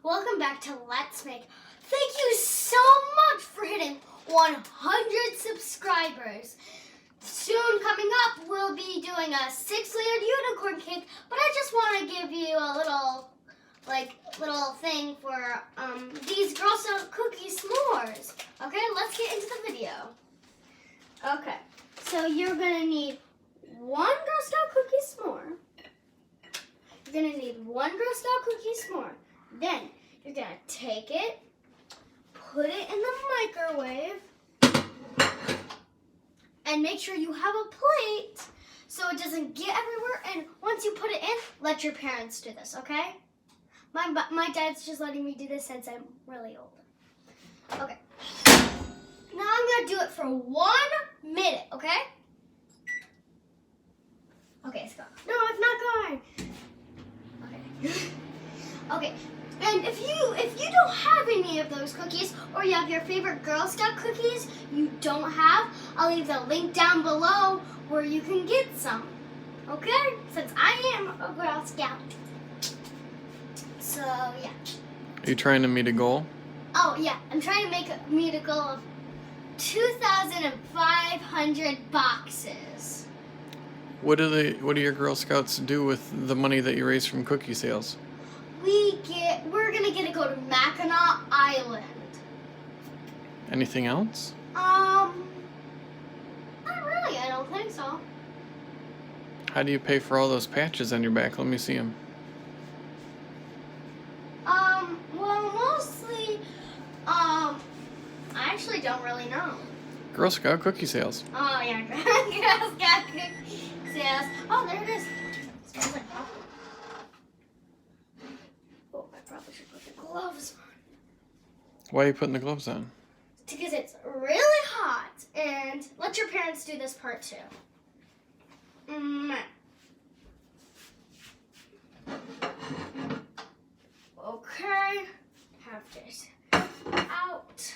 Welcome back to Let's Make. Thank you so much for hitting 100 subscribers. Soon coming up, we'll be doing a 6-layered unicorn cake, but I just want to give you a little thing for these Girl Scout cookie s'mores. Okay, let's get into the video. Okay, so you're gonna need one Girl Scout cookie s'more. You're gonna need one Girl Scout cookie s'more. Then you're gonna take it, put it in the microwave, and make sure you have a plate so it doesn't get everywhere. And once you put it in, let your parents do this, okay? My dad's just letting me do this since I'm really old. Okay. Now I'm gonna do it for 1 minute, okay? Okay, it's gone. No, it's not gone. Okay. Okay. And if you don't have any of those cookies, or you have your favorite Girl Scout cookies you don't have, I'll leave the link down below where you can get some. Okay? Since I am a Girl Scout. So, yeah. Are you trying to meet a goal? Oh, yeah. I'm trying to meet a goal of 2,500 boxes. What do your Girl Scouts do with the money that you raise from cookie sales? We're gonna get to go to Mackinaw Island. Anything else? Not really. I don't think so. How do you pay for all those patches on your back? Let me see them. Well, mostly, I actually don't really know. Girl Scout cookie sales. Oh, yeah, Girl Scout cookie sales. Oh, there it is. It smells like popcorn. Oh, I probably should put the gloves on. Why are you putting the gloves on? Because it's really hot. And let your parents do this part too. Okay. Have this out.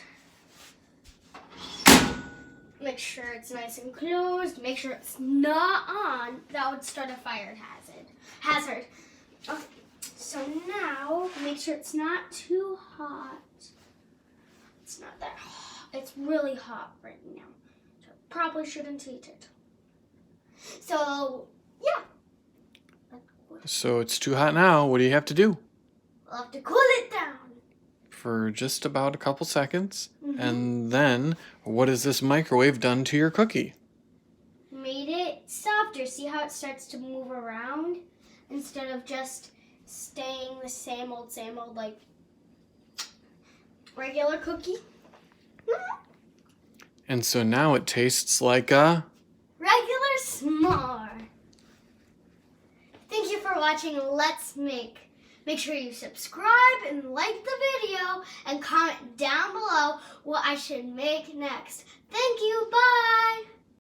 Make sure it's nice and closed. Make sure it's not on. That would start a fire hazard. Okay. So now, make sure it's not too hot. It's not that hot. It's really hot right now. So I probably shouldn't eat it. So, yeah. So it's too hot now. What do you have to do? We'll have to cool it down. For just about a couple seconds. And then, what has this microwave done to your cookie? Made it softer. See how it starts to move around? Instead of just staying the same old, like regular cookie. And so now it tastes like a Regular s'more. Thank you for watching Let's Make. Make sure you subscribe and like the video and comment down below what I should make next. Thank you. Bye.